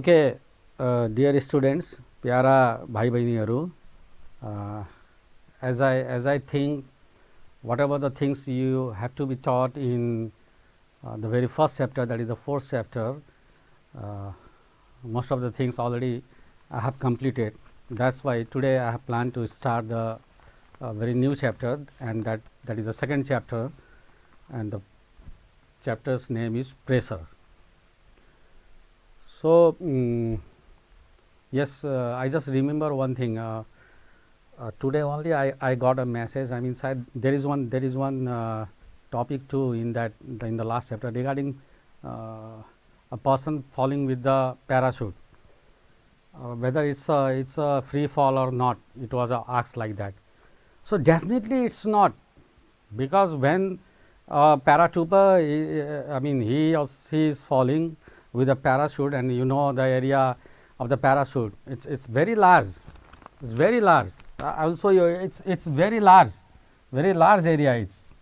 Okay, dear students, प्यारा भाई बहनीहरू, as I think whatever the things you have to be taught in the very first chapter, that is the fourth chapter, most of the things already I have completed. That's why today I have planned to start the very new chapter, and that is the second chapter, and the chapter's name is pressure. So, yes, I just remember one thing. Today only I got a message. I mean, there is one topic too in the last chapter regarding a person falling with the parachute. Whether it's a free fall or not, it was asked like that. So definitely it's not, because when paratrooper, I mean he or she is falling with a parachute, and you know the area of the parachute, it's very large. It's very large. I will show you. It's very large area. It's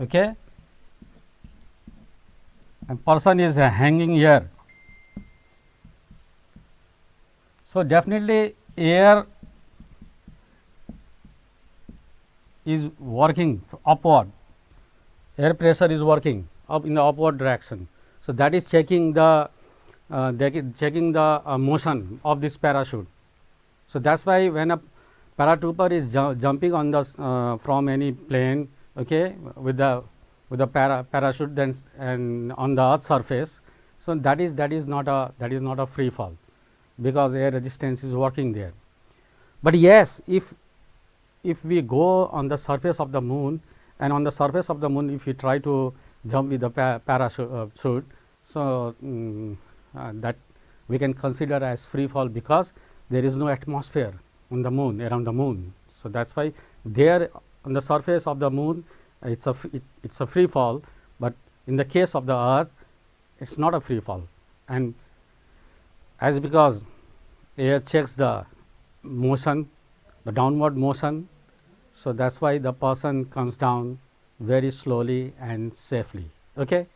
okay. And person is hanging here. So definitely air is working upward. Air pressure is working up in the upward direction. So that is checking the motion of this parachute. So that's why when a paratrooper is jumping on the from any plane, okay, with the parachute, then and on the earth surface, so that is not a free fall, because air resistance is working there. But yes, if we go on the surface of the moon, and on the surface of the moon if you try to jump with the parachute, so that we can consider as free fall, because there is no atmosphere on the moon, around the moon. So that's why there on the surface of the moon it's a free fall, but in the case of the earth it's not a free fall. And as because air checks the motion, the downward motion, so that's why the person comes down very slowly and safely. Okay,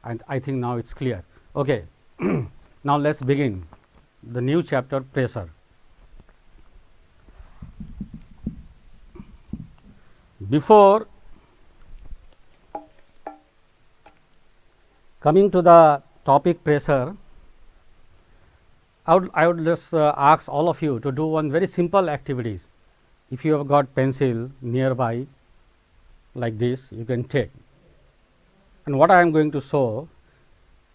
and I think now it's clear. Okay. Now let's begin the new chapter, pressure. Before coming to the topic pressure, I would just ask all of you to do one very simple activities. If you have got pencil nearby like this, you can take. And what I am going to show,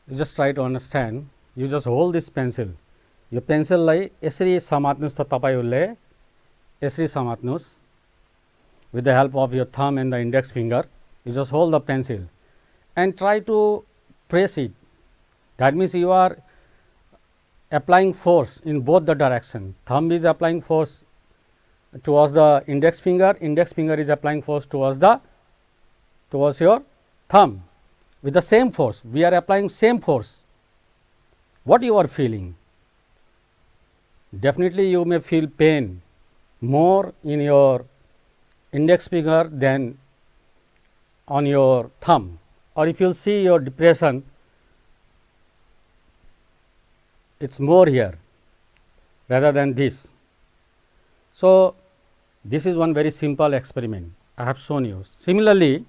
you just try to understand. You just hold this pencil. यो पेन्सिललाई यसरी समात्नुस् त तपाईहरुले यसरी समात्नुस् with the help of your thumb and the index finger. You just hold the pencil and try to press it. That means you are applying force in both the direction. Thumb is applying force towards the index finger is applying force towards your thumb. With the same force, we are applying same force. What you are feeling? Definitely you may feel pain more in your index finger than on your thumb, or if you see your depression, it's more here rather than this. So this is one very simple experiment I have shown you. Similarly,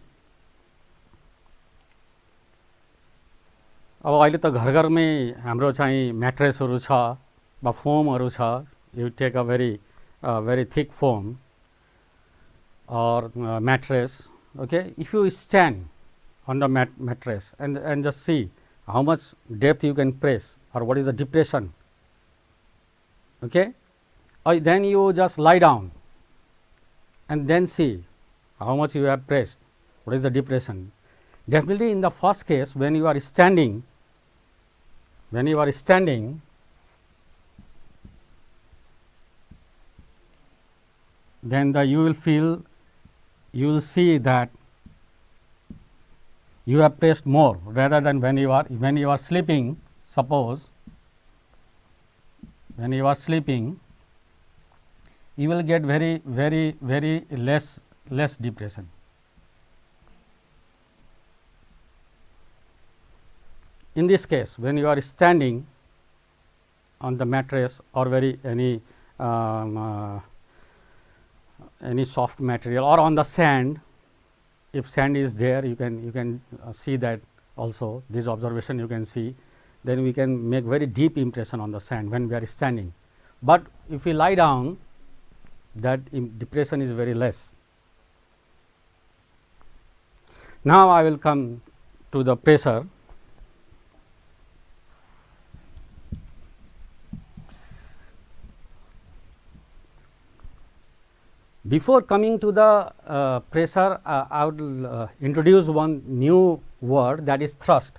अब अहिले त घर घरमै हाम्रो चाहिँ म्याट्रेसहरु छ वा फोमहरु छ. You take a very thick foam or mattress. Okay, if you stand on the mattress and just see how much depth you can press, or what is the depression. Okay, or then you just lie down and then see how much you have pressed, what is the depression. Definitely in the first case, when you are standing, then you will see that you have pressed more rather than when you are sleeping. Suppose when you are sleeping, you will get very less depression. In this case, when you are standing, on the mattress or any soft material or on the sand. If sand is there, you can see that also, this observation you can see. Then we can make very deep impression on the sand when we are standing, but if we lie down, that depression is very less. Now, I will come to the pressure. Before coming to the pressure, I would introduce one new word, that is thrust.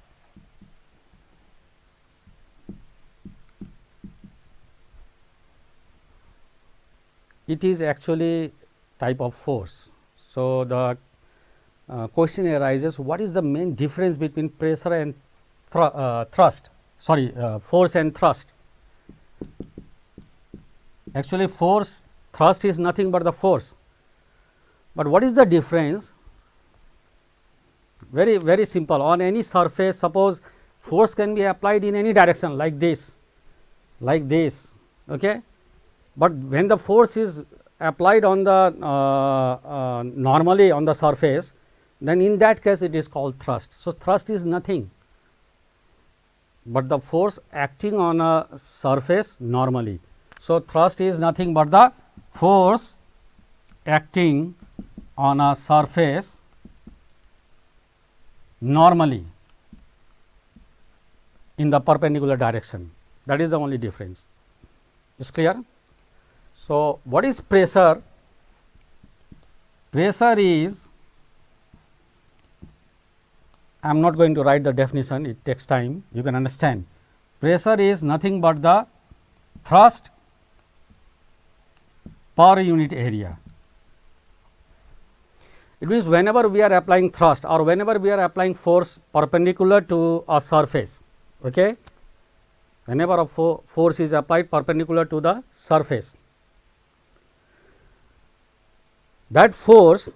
It is actually type of force. So, the question arises, what is the main difference between pressure and thrust, sorry, force and thrust. Actually, thrust is nothing but the force, but what is the difference? Very simple. On any surface, suppose force can be applied in any direction, like this, okay. But when the force is applied on the normally on the surface, then in that case it is called thrust. So, thrust is nothing but the force acting on a surface normally. So, thrust is nothing but the force acting on a surface normally in the perpendicular direction. That is the only difference. Is clear? So, what is pressure? Pressure is, I am not going to write the definition, it takes time, you can understand. Pressure is nothing but the thrust per unit area. It means whenever we are applying thrust or whenever we are applying force perpendicular to a surface, okay, whenever a force is applied perpendicular to the surface, that force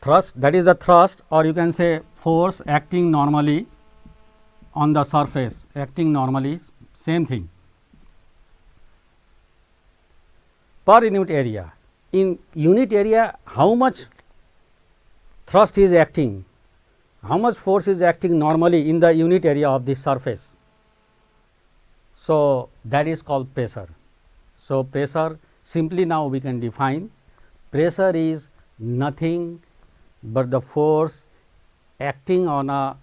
thrust, that is the thrust, or you can say force acting normally on the surface, acting normally, same thing, per unit area. In unit area, how much thrust is acting, how much force is acting normally in the unit area of the surface. So, that is called pressure. So, pressure simply now we can define, pressure is nothing but the force acting on a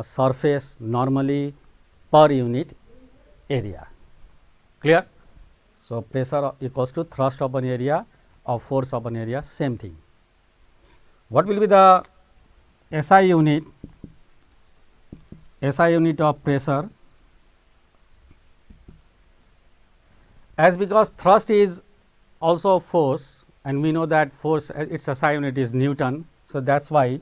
surface normally per unit area. Clear? So, pressure equals to thrust upon area or force upon area, same thing. What will be the SI unit? SI unit of pressure, as because thrust is also force and we know that force its SI unit is Newton. So, that is why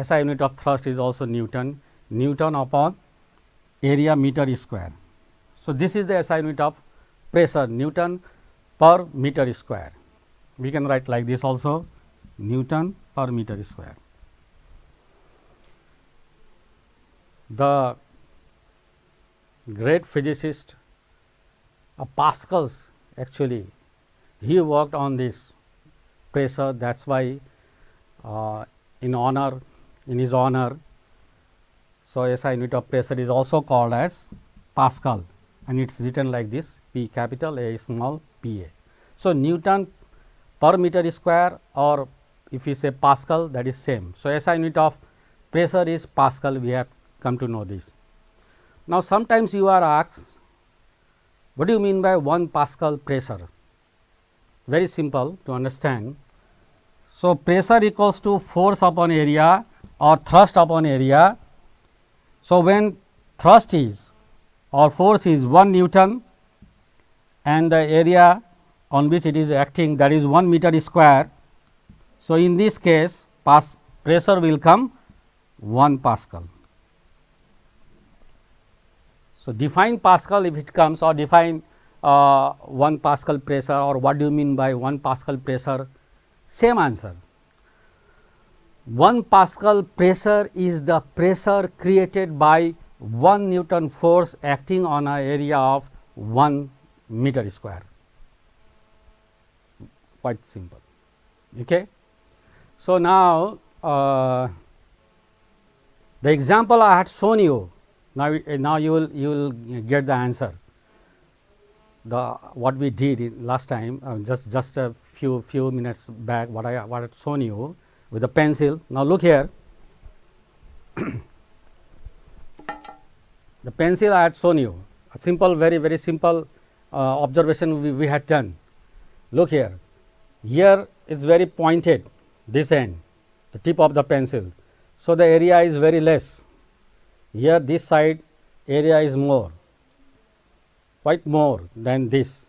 SI unit of thrust is also Newton, Newton upon area meter square. So, this is the SI unit of pressure, Newton per meter square. We can write like this also, Newton per meter square. The great physicist Pascal's, actually he worked on this pressure, that is why in his honor, so SI unit of pressure is also called as Pascal, and it is written like this, P capital A small p a. So, Newton per meter square, or if we say Pascal, that is same. So, SI unit of pressure is Pascal, we have come to know this. Now, sometimes you are asked, what do you mean by 1 Pascal pressure? Very simple to understand. So, pressure equals to force upon area or thrust upon area. So, when thrust is or force is 1 Newton and the area on which it is acting, that is 1 meter square. So, in this case pressure will come 1 Pascal. So, define Pascal if it comes, or define 1 Pascal pressure, or what do you mean by 1 Pascal pressure? Same answer. 1 Pascal pressure is the pressure created by 1 Newton force acting on an area of 1 meter square. Quite simple. Okay. So, now the example I had shown you, now you will get the answer. The what we did in last time, just a few minutes back, what I had shown you with the pencil. Now look here. The pencil I had shown you, a simple, very simple observation we had done. Look here. Here is very pointed, this end, the tip of the pencil. So, the area is very less. Here this side area is more, quite more than this.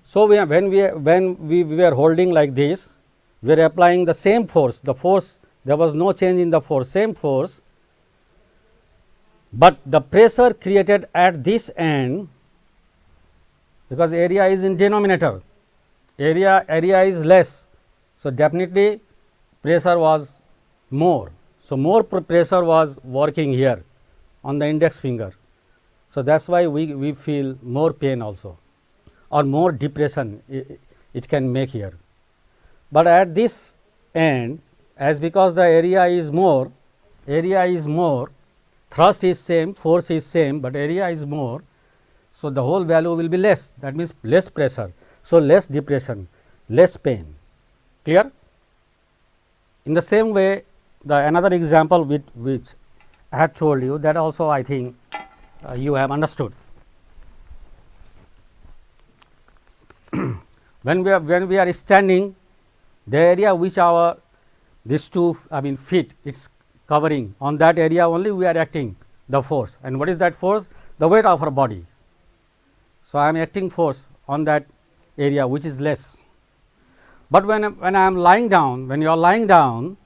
So, when we were holding like this, we are applying the same force. The force, there was no change in the force, same force, but the pressure created at this end, because area is in denominator, area is less. So, definitely pressure was more. So, more pressure was working here on the index finger. So, that is why we feel more pain also, or more depression it can make here. But at this end, as because the area is more, thrust is same, force is same, but area is more. So, the whole value will be less, that means less pressure. So, less depression, less pain. Clear? In the same way, the another example which I had told you, that also I think you have understood. When we are standing, the area which our these two feet it's covering, on that area only we are acting the force. And what is that force? The weight of our body. So, I am acting force on that area which is less. But when I am lying down, when you are lying down,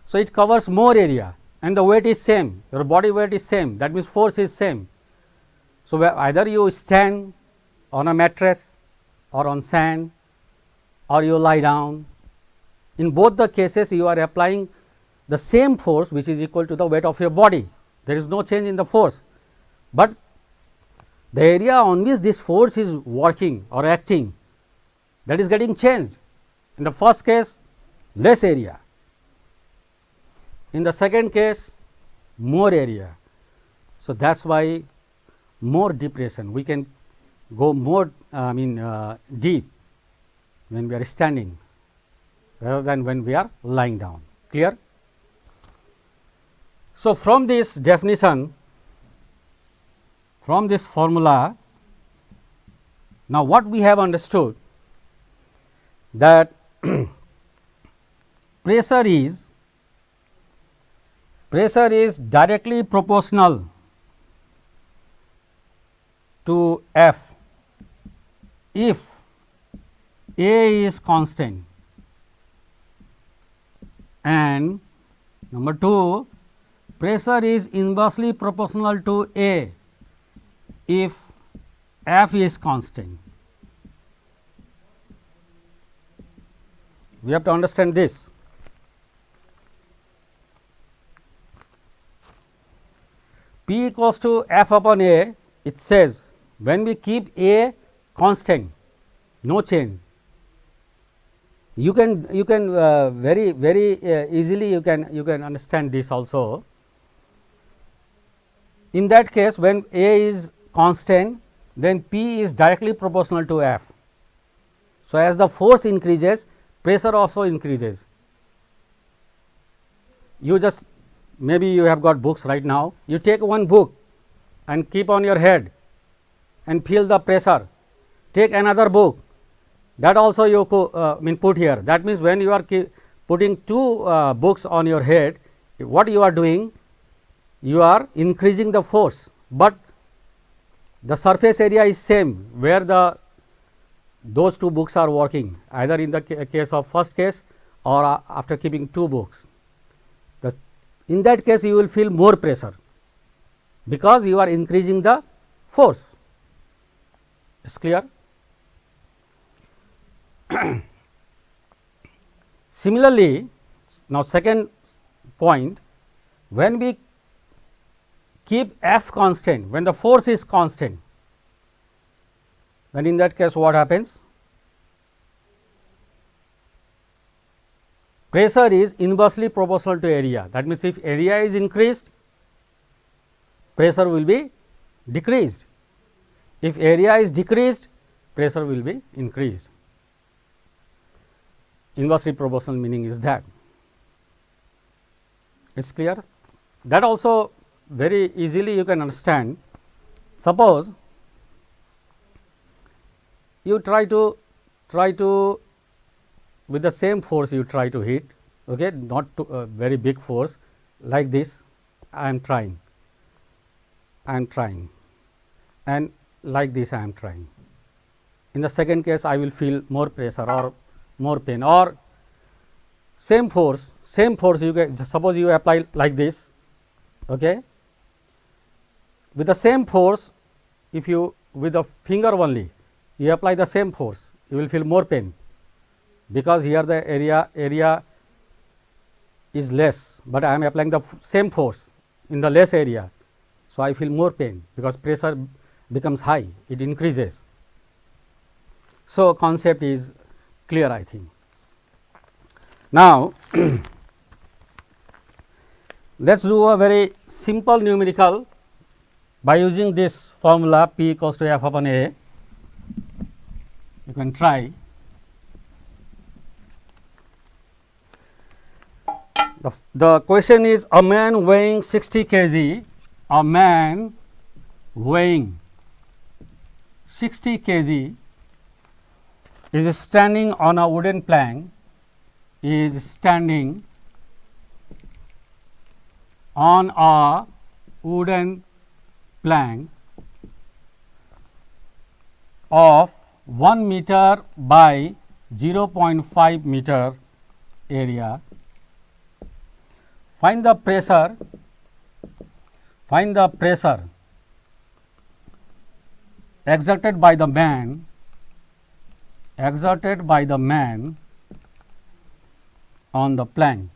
so it covers more area and the weight is same, your body weight is same, that means force is same. So, either you stand on a mattress or on sand, or you lie down, in both the cases you are applying the same force which is equal to the weight of your body. There is no change in the force, but the area on which this force is working or acting, that is getting changed. In the first case, less area. In the second case, more area. So, that is why more depression, we can go more deep when we are standing rather than when we are lying down. Clear? So, from this definition, from this formula, now what we have understood, that pressure is directly proportional to F if A is constant, and number 2, pressure is inversely proportional to A if F is constant. We have to understand this. P equals to F upon A, it says when we keep A constant, no change, you can very easily you can understand this also. In that case, when A is constant, then P is directly proportional to F. So, as the force increases, pressure also increases. You just, maybe you have got books right now, you take one book and keep on your head and feel the pressure, take another book, that also you put here. That means, when you are putting two books on your head, what you are doing, you are increasing the force, but the surface area is same where those two books are working, either in the case of first case or after keeping two books. In that case, you will feel more pressure, because you are increasing the force. Is clear? Similarly, now second point, when we keep F constant, when the force is constant, then in that case what happens? Pressure is inversely proportional to area. That means, if area is increased, pressure will be decreased. If area is decreased, pressure will be increased. Inversely proportional meaning is that. It is clear? That also very easily you can understand. Suppose you try to with the same force you try to hit, okay, not to very big force like this. I am trying, and like this I am trying. In the second case, I will feel more pressure or more pain, or same force you can, suppose you apply like this, okay. With the same force, if you with the finger only you apply the same force, you will feel more pain, because here the area is less, but I am applying the same force in the less area. So, I feel more pain because pressure becomes high, it increases. So, concept is clear, I think. Now, let us do a very simple numerical by using this formula P equals to F upon A. You can try. The question is, a man weighing 60 kg, a man weighing 60 kg is standing on a wooden plank, is standing on a wooden plank of 1 meter by 0.5 meter area. Find the pressure exerted by the man on the plank.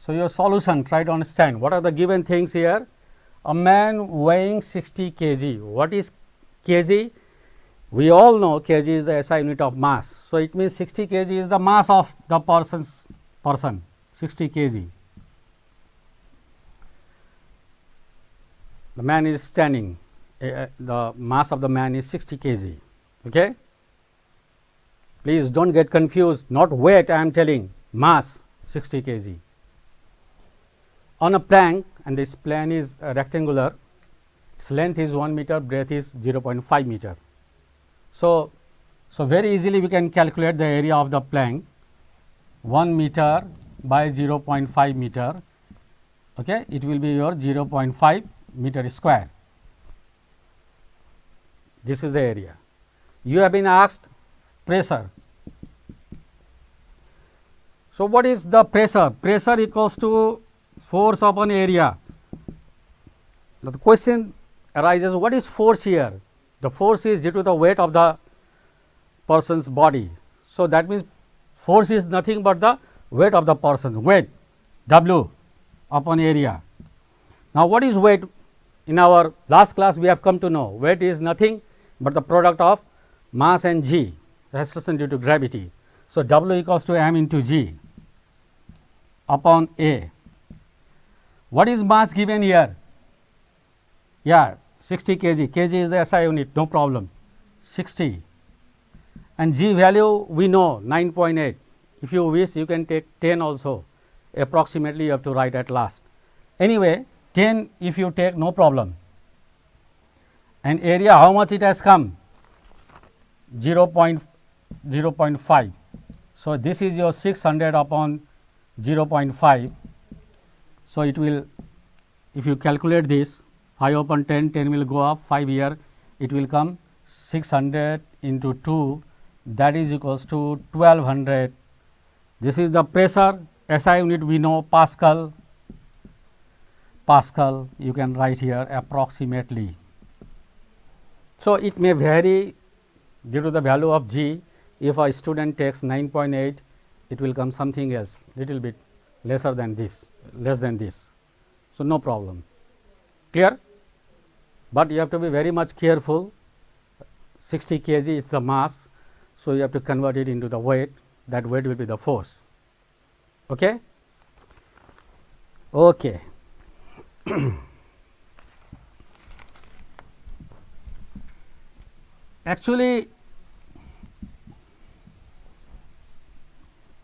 So, your solution, try to understand what are the given things here. A man weighing 60 kg. What is kg? We all know kg is the SI unit of mass. So, it means 60 kg is the mass of the person 60 kg. The man is standing, the mass of the man is 60 kg. Okay? Please do not get confused, not weight, I am telling, mass 60 kg. On a plank, and this plane is rectangular, its length is 1 meter, breadth is 0.5 meter. So, very easily we can calculate the area of the plank, 1 meter by 0.5 meter, okay. It will be your 0.5 meter square. This is the area. You have been asked pressure. So, what is the pressure? Pressure equals to force upon area. Now, the question arises, what is force here? The force is due to the weight of the person's body. So, that means force is nothing but the weight of the person, weight W upon area. Now, what is weight? In our last class we have come to know weight is nothing but the product of mass and g, acceleration due to gravity. So, W equals to m into g upon A. What is mass given here? Yeah, 60 kg, kg is the SI unit, no problem, 60, and g value we know 9.8. If you wish, you can take 10 also, approximately you have to write at last. Anyway, 10 if you take, no problem. And area, how much it has come? 0.5. So, this is your 600 upon 0.5. So, it will, if you calculate this, 5 upon 10, 10 will go up, 5 here, it will come 600 into 2, that is equals to 1200. This is the pressure, SI unit we know Pascal, you can write here approximately. So, it may vary due to the value of g. If a student takes 9.8, it will come something else little bit lesser than this, less than this. So, no problem, clear, but you have to be very much careful. 60 kg is the mass. So, you have to convert it into the weight, that weight will be the force. Okay? Okay. Actually,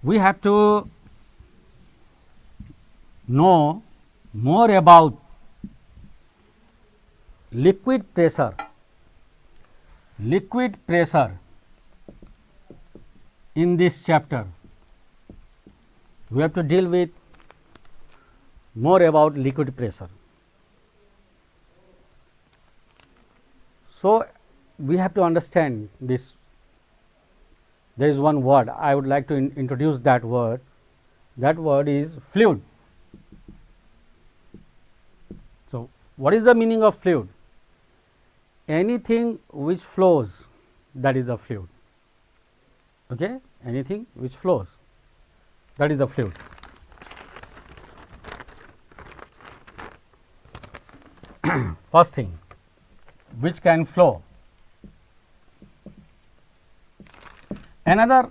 we have to know more about liquid pressure. Liquid pressure in this chapter. We have to deal with more about liquid pressure. So, we have to understand this. There is one word I would like to introduce that word. That word is fluid. So, what is the meaning of fluid? Anything which flows, that is a fluid. Okay? Anything which flows, that is a fluid. First thing, which can flow. Another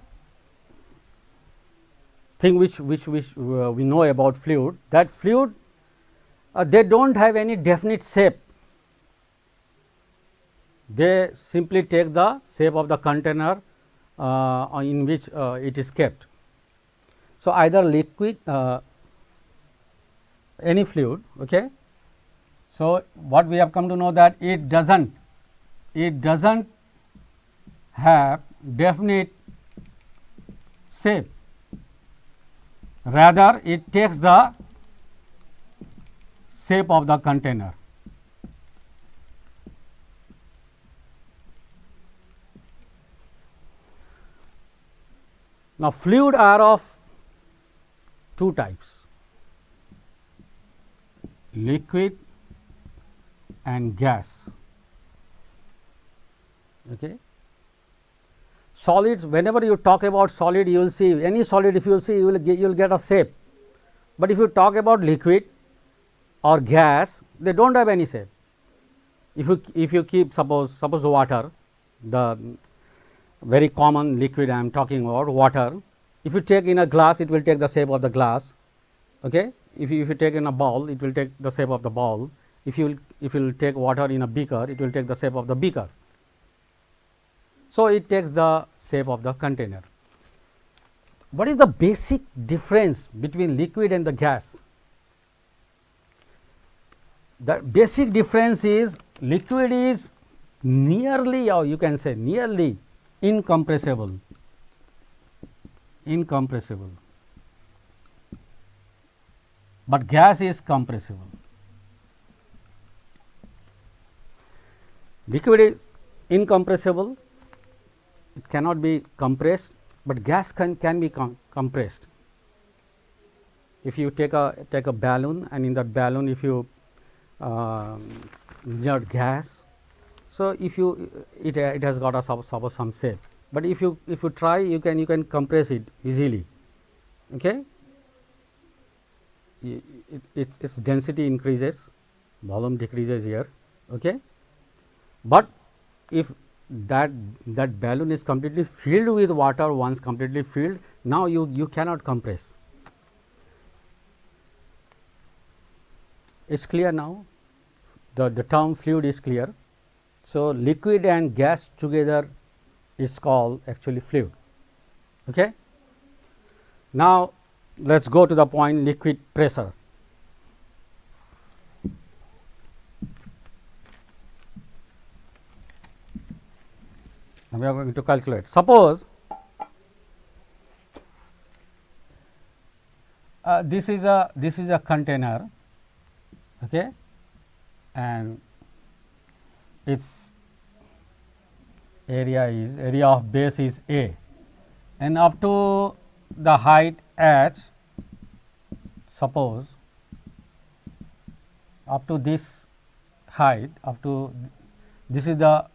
thing which we know about fluid, that fluid they do not have any definite shape. They simply take the shape of the container in which it is kept. So, either liquid, any fluid. Okay. So, what we have come to know that it does not have definite shape, rather it takes the shape of the container. Now, fluid are of two types, liquid and gas. Okay. Solids, whenever you talk about solid, you will see any solid, if you will see, you will get a shape, but if you talk about liquid or gas, they do not have any shape. If you keep suppose water, the very common liquid I am talking about, water, if you take in a glass, it will take the shape of the glass. Okay. If you take in a bowl, it will take the shape of the bowl. If you will take water in a beaker, it will take the shape of the beaker. So, it takes the shape of the container. What is the basic difference between liquid and the gas? The basic difference is liquid is nearly, or you can say nearly incompressible, but gas is compressible. Liquid is incompressible, it cannot be compressed, but gas can be compressed. If you take a balloon, and in that balloon if you insert gas, so if it has got a suppose some shape, but if you try, you can compress it easily. Okay. Its density increases, volume decreases here. Okay. But if that balloon is completely filled with water, once completely filled, now you cannot compress. It's clear now, the term fluid is clear. So, liquid and gas together is called actually fluid. Okay. Now, let us go to the point liquid pressure. Now, we are going to calculate. Suppose this is a container, okay, and its area of base is A, and up to the height h, suppose up to this height, up to this is the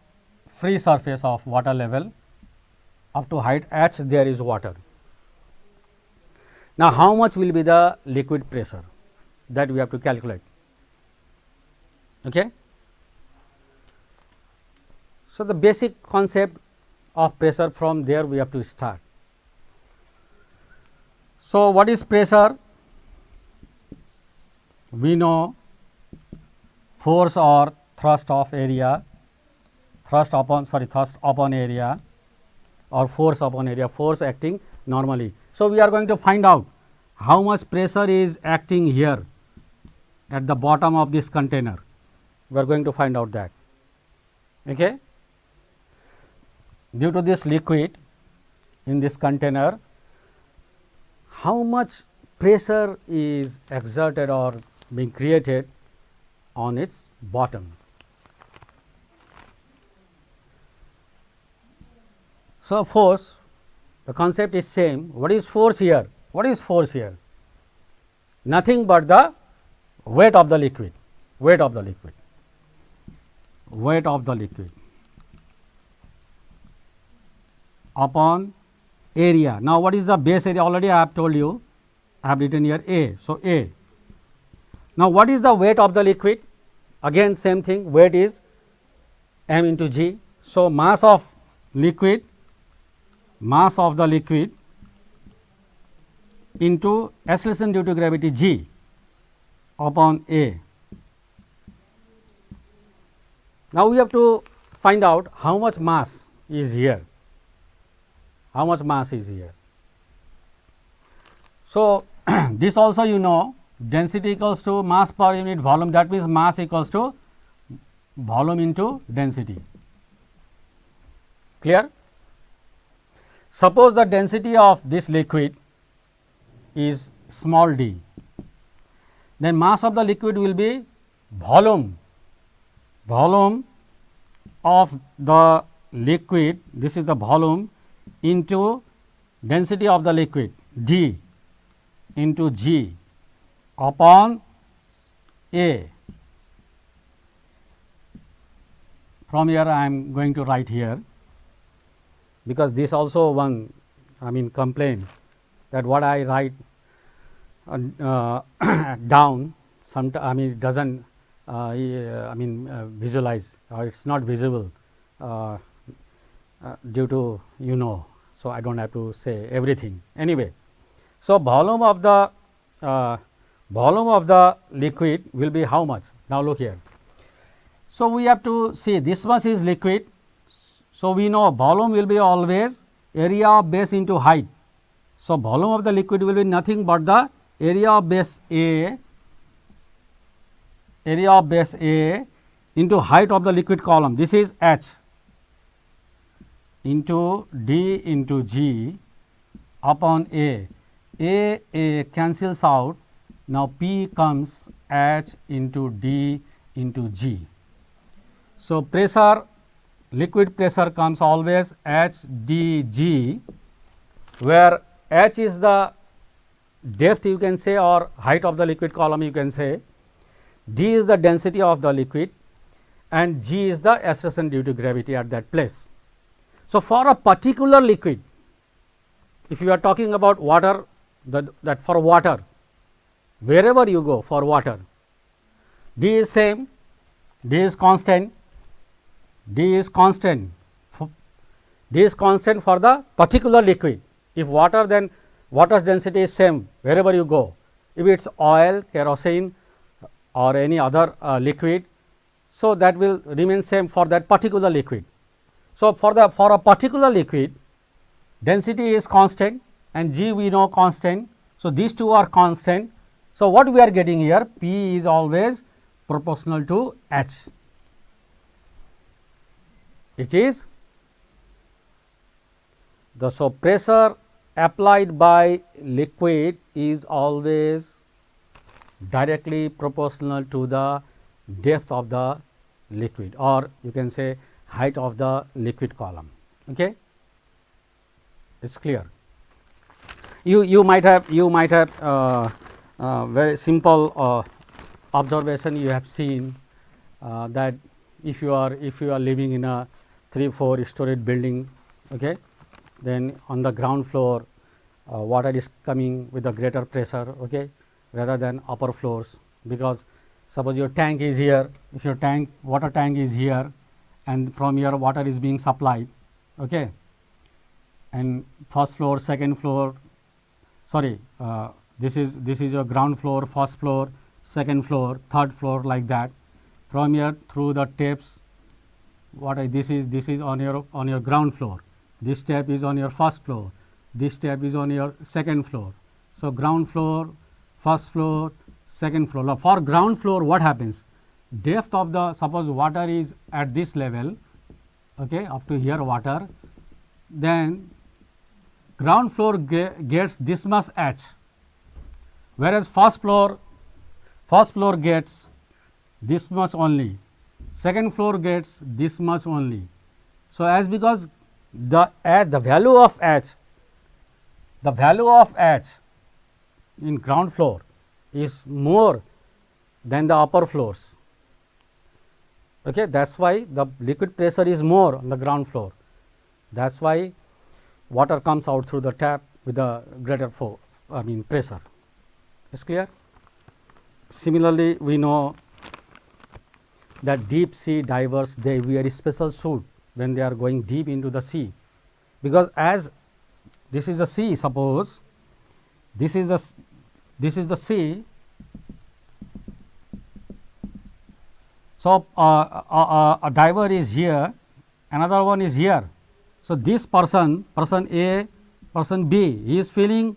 free surface of water level, up to height h there is water. Now, how much will be the liquid pressure, that we have to calculate. Okay. So, the basic concept of pressure, from there we have to start. So, what is pressure? We know force or thrust of area, thrust upon area, or force upon area, force acting normally. So, we are going to find out how much pressure is acting here at the bottom of this container. We are going to find out that. Okay. Due to this liquid in this container, how much pressure is exerted or being created on its bottom. So, force, the concept is same. What is force here? What is force here? Nothing but the weight of the liquid, weight of the liquid, weight of the liquid upon area. Now, what is the base area? Already I have told you, I have written here A. So, A. Now, what is the weight of the liquid? Again same thing, weight is m into g. So, mass of liquid, mass of the liquid into acceleration due to gravity g upon A. Now, we have to find out how much mass is here, how much mass is here. So, this also you know, density equals to mass per unit volume, that means mass equals to volume into density. Clear? Suppose the density of this liquid is small d, then mass of the liquid will be volume, volume of the liquid, this is the volume, into density of the liquid d into g upon A. From here I am going to write here, because this also one complaint, that what I write down sometimes it does not visualize, or it is not visible due to so I do not have to say everything anyway. So, volume of the liquid will be how much? Now, look here. So, we have to see this much is liquid. So, we know volume will be always area of base into height. So, volume of the liquid will be nothing but the area of base A, into height of the liquid column. This is h into d into g upon A. A cancels out. Now, P comes h into d into g. So, pressure, liquid pressure comes always h d g, where h is the depth you can say, or height of the liquid column you can say, d is the density of the liquid, and g is the acceleration due to gravity at that place. So, for a particular liquid, if you are talking about water, that for water, wherever you go for water, d is same, d is constant, d is constant for the particular liquid. If water, then water's density is same wherever you go. If it is oil, kerosene or any other liquid, so that will remain same for that particular liquid. So, for a particular liquid, density is constant and g we know constant. So, these two are constant. So, what we are getting here, P is always proportional to h. It is so pressure applied by liquid is always directly proportional to the depth of the liquid, or you can say height of the liquid column. Okay, it's clear. You might have very simple observation you have seen, that if you are living in a 3-4 storied building, okay, then on the ground floor water is coming with a greater pressure, okay, rather than upper floors. Because suppose your tank is here, if your water tank is here, and from here water is being supplied, okay, and first floor, second floor, sorry, this is your ground floor, first floor, second floor, third floor, like that. From here through the taps, this is on your ground floor, this tap is on your first floor, this tap is on your second floor. So ground floor, first floor, second floor. Now for ground floor, what happens? Depth of the, suppose water is at this level, okay, up to here water, then ground floor gets this much H, whereas first floor gets this much only, second floor gets this much only. So as because the value of H in ground floor is more than the upper floors, okay, that's why the liquid pressure is more on the ground floor. That's why water comes out through the tap with a greater pressure. Is clear? Similarly, we know that deep sea divers, they wear a special suit when they are going deep into the sea, because as this is the sea, suppose this is the sea. So a diver is here, another one is here. So this person A, person B, he is feeling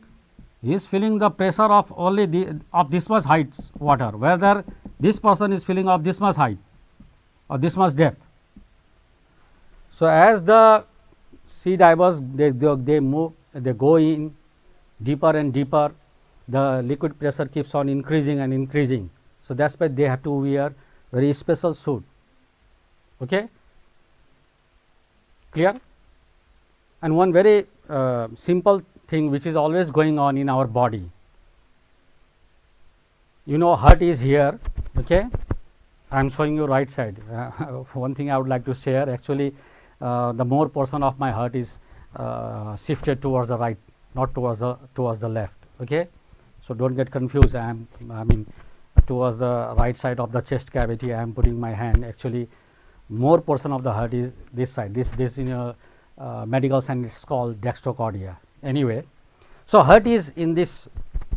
the pressure of only of this much height water, whether this person is feeling of this much height or this much depth. So as the sea divers, they move, they go in deeper and deeper, the liquid pressure keeps on increasing and increasing. So that's why they have to wear very special suit. Okay, clear? And one very simple thing which is always going on in our body, you know, heart is here, okay, I am showing you right side. One thing I would like to share, actually the more portion of my heart is shifted towards the right, not towards the left, okay. So don't get confused, I mean towards the right side of the chest cavity I am putting my hand. Actually more portion of the heart is this side, this in a medical science it's called dextrocardia. Anyway, so heart is in this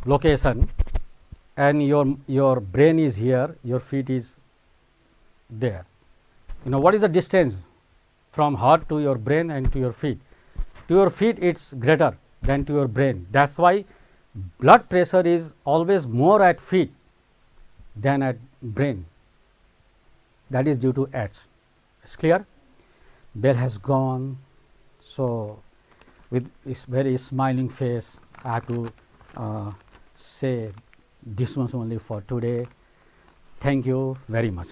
location and your brain is here, your feet is there. You know what is the distance from heart to your brain and to your feet? To your feet it's greater than to your brain. That's why blood pressure is always more at feet than at brain. That is due to H. It's clear? Bell has gone. So with this very smiling face, I have to say this much only for today. Thank you very much.